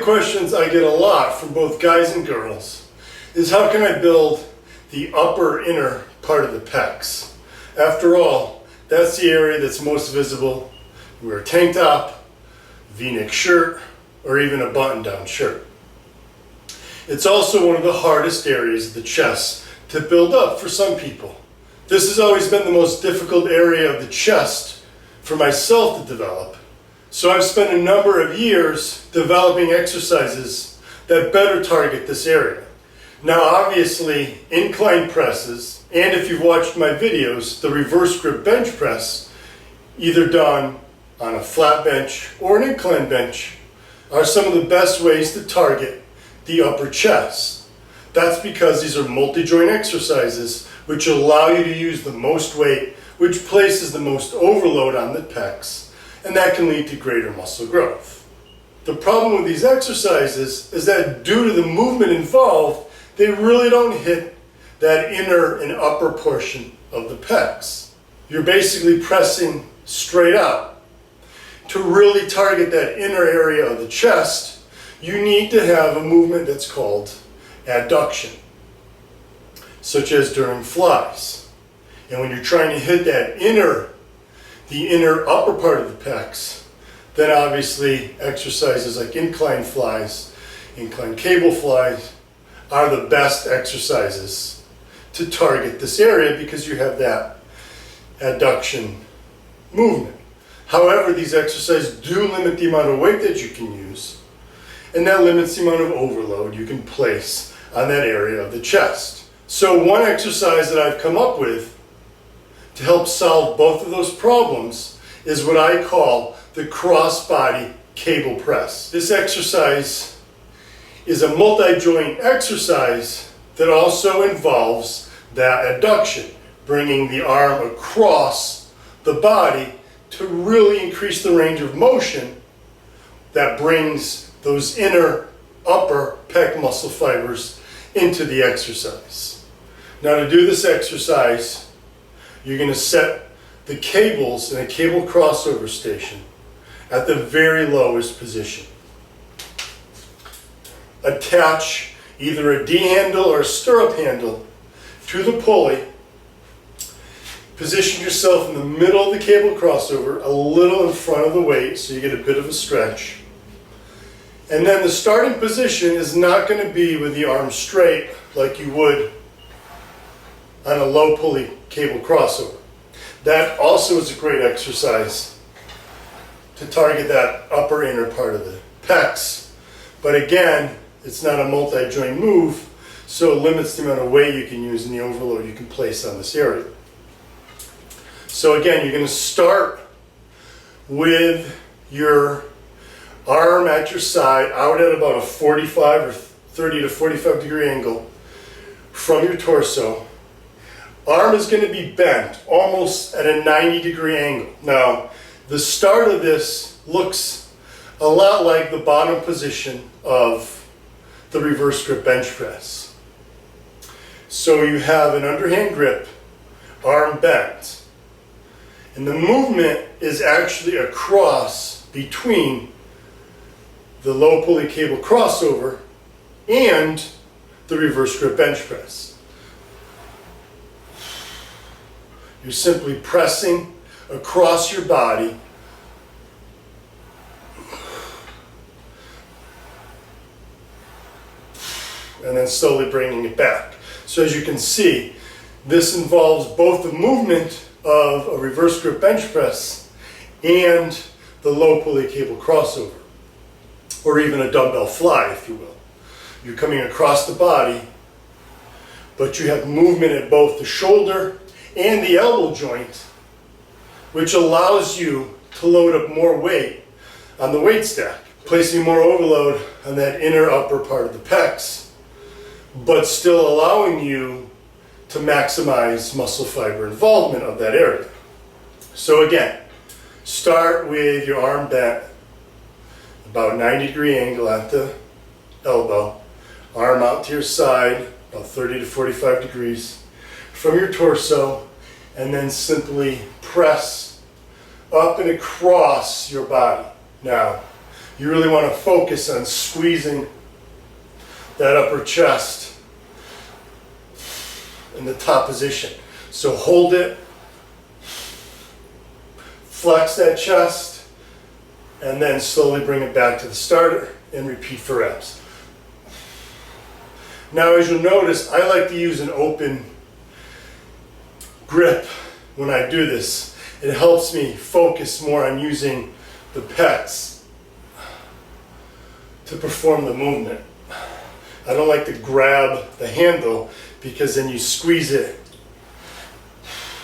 questions I get a lot from both guys and girls is how can I build the upper inner part of the pecs? After all, that's the area that's most visible. You wear a tank top, V-neck shirt, or even a button-down shirt. It's also one of the hardest areas of the chest to build up for some people. This has always been the most difficult area of the chest for myself to develop. So I've spent a number of years developing exercises that better target this area. Now obviously, incline presses, and if you've watched my videos, the reverse grip bench press, either done on a flat bench or an incline bench, are some of the best ways to target the upper chest. That's because these are multi-joint exercises which allow you to use the most weight, which places the most overload on the pecs, and that can lead to greater muscle growth. The problem with these exercises is that due to the movement involved, they really don't hit that inner and upper portion of the pecs. You're basically pressing straight out. To really target that inner area of the chest, you need to have a movement that's called adduction, such as during flies. And when you're trying to hit that the inner upper part of the pecs, then obviously exercises like incline flies, incline cable flies are the best exercises to target this area because you have that adduction movement. However, these exercises do limit the amount of weight that you can use, and that limits the amount of overload you can place on that area of the chest. So one exercise that I've come up with to help solve both of those problems is what I call the cross-body cable press. This exercise is a multi-joint exercise that also involves that adduction, bringing the arm across the body to really increase the range of motion that brings those inner upper pec muscle fibers into the exercise. Now to do this exercise, you're going to set the cables in a cable crossover station at the very lowest position. Attach either a D-handle or a stirrup handle to the pulley. Position yourself in the middle of the cable crossover, a little in front of the weight so you get a bit of a stretch. And then the starting position is not going to be with the arm straight like you would on a low pulley cable crossover. That also is a great exercise to target that upper inner part of the pecs. But again, it's not a multi-joint move, so it limits the amount of weight you can use and the overload you can place on this area. So again, you're going to start with your arm at your side, out at about a 45 or 30 to 45 degree angle from your torso. Arm is going to be bent almost at a 90 degree angle. Now, the start of this looks a lot like the bottom position of the reverse grip bench press. So you have an underhand grip, arm bent, and the movement is actually a cross between the low pulley cable crossover and the reverse grip bench press. You're simply pressing across your body and then slowly bringing it back. So as you can see, this involves both the movement of a reverse grip bench press and the low pulley cable crossover, or even a dumbbell fly, if you will. You're coming across the body, but you have movement at both the shoulder and the elbow joint, which allows you to load up more weight on the weight stack, placing more overload on that inner upper part of the pecs, but still allowing you to maximize muscle fiber involvement of that area. So again, start with your arm bent, about 90 degree angle at the elbow, arm out to your side, about 30 to 45 degrees from your torso, and then simply press up and across your body. Now, You really want to focus on squeezing that upper chest in the top position. So hold it, flex that chest, and then slowly bring it back to the starter and repeat for reps. Now, as you'll notice, I like to use an open grip when I do this. It helps me focus more on using the pecs to perform the movement. I don't like to grab the handle because then you squeeze it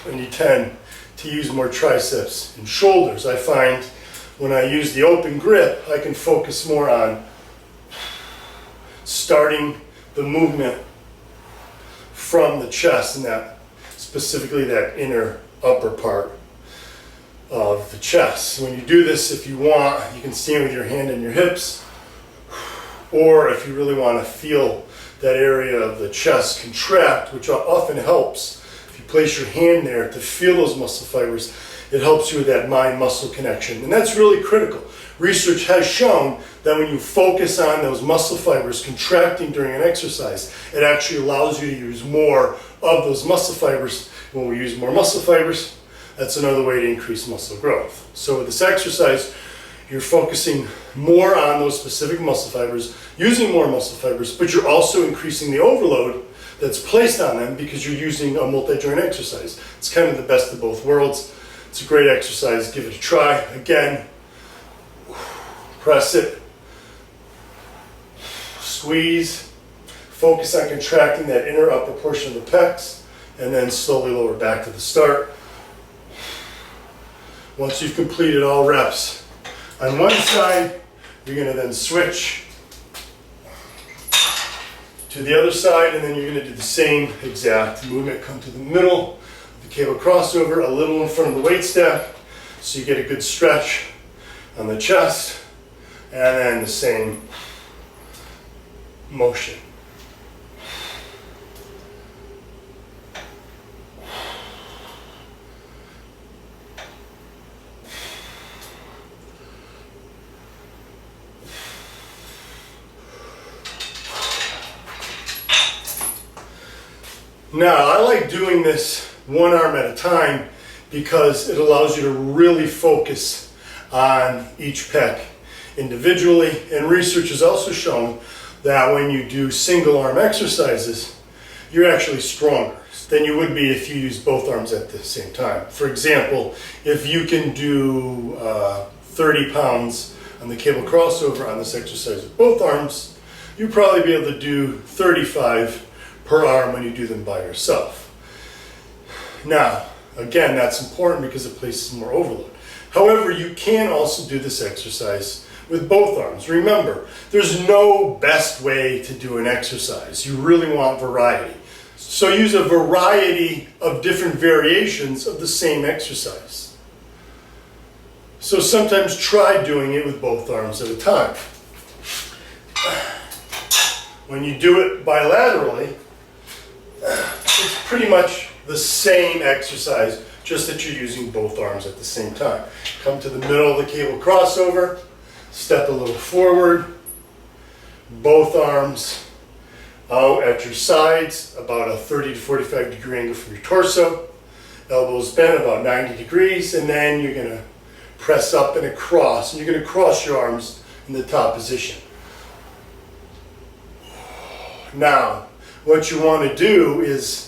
and you tend to use more triceps and shoulders. I find when I use the open grip, I can focus more on starting the movement from the chest and that specifically that inner upper part of the chest. When you do this, if you want, you can stand with your hand in your hips, or if you really want to feel that area of the chest contract, which often helps, if you place your hand there to feel those muscle fibers, it helps you with that mind-muscle connection. And that's really critical. Research has shown that when you focus on those muscle fibers contracting during an exercise, it actually allows you to use more of those muscle fibers. When we use more muscle fibers, that's another way to increase muscle growth. So with this exercise, you're focusing more on those specific muscle fibers, using more muscle fibers, but you're also increasing the overload that's placed on them because you're using a multi-joint exercise. It's kind of the best of both worlds. It's a great exercise. Give it a try. Again, press it, squeeze, focus on contracting that inner upper portion of the pecs, and then slowly lower back to the start. Once you've completed all reps on one side, you're going to then switch to the other side, and then you're going to do the same exact movement. Come to the middle of the cable crossover, a little in front of the weight stack, so you get a good stretch on the chest, and then the same motion. Now, I like doing this one arm at a time because it allows you to really focus on each pec individually. And research has also shown that when you do single arm exercises, you're actually stronger than you would be if you use both arms at the same time. For example, if you can do 30 pounds on the cable crossover on this exercise with both arms, you'll probably be able to do 35 per arm when you do them by yourself. Now, again, that's important because it places more overload. However, you can also do this exercise with both arms. Remember, there's no best way to do an exercise. You really want variety. So use a variety of different variations of the same exercise. So sometimes try doing it with both arms at a time. When you do it bilaterally, it's pretty much the same exercise, just that you're using both arms at the same time. Come to the middle of the cable crossover, step a little forward, both arms out at your sides, about a 30 to 45 degree angle from your torso, elbows bent about 90 degrees, and then you're going to press up and across, and you're going to cross your arms in the top position. Now, what you want to do is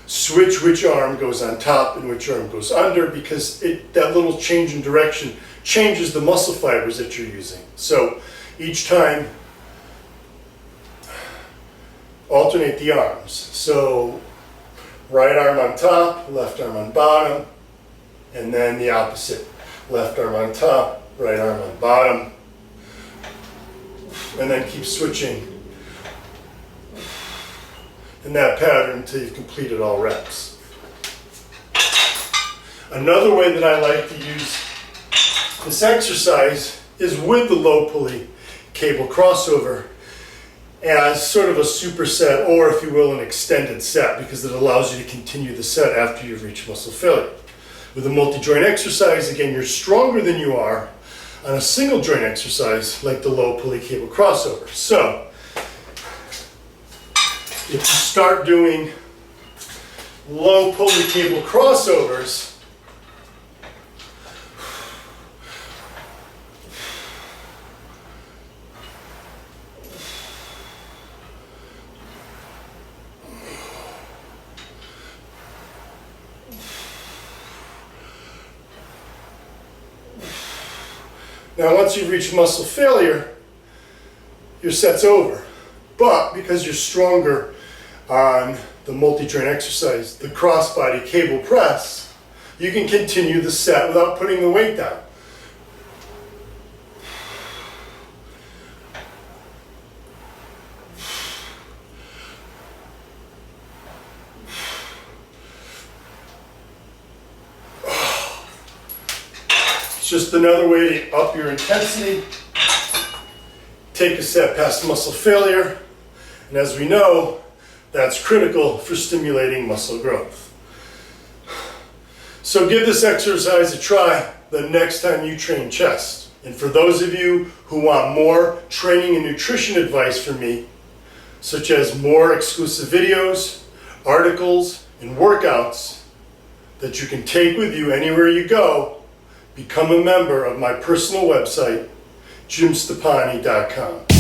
switch which arm goes on top and which arm goes under, because that little change in direction changes the muscle fibers that you're using. So each time, alternate the arms. So right arm on top, left arm on bottom, and then the opposite. Left arm on top, right arm on bottom, and then keep switching in that pattern until you've completed all reps. Another way that I like to use this exercise is with the low pulley cable crossover as sort of a superset, or if you will, an extended set, because it allows you to continue the set after you've reached muscle failure. With a multi-joint exercise, again, you're stronger than you are on a single joint exercise like the low pulley cable crossover. So, if you start doing low pulley cable crossovers, now once you've reached muscle failure, your set's over. But because you're stronger on the multi-joint exercise, the crossbody cable press, you can continue the set without putting the weight down. It's just another way to up your intensity, take a set past muscle failure, and as we know, that's critical for stimulating muscle growth. So give this exercise a try the next time you train chest. And for those of you who want more training and nutrition advice from me, such as more exclusive videos, articles, and workouts that you can take with you anywhere you go, become a member of my personal website, jimstoppani.com.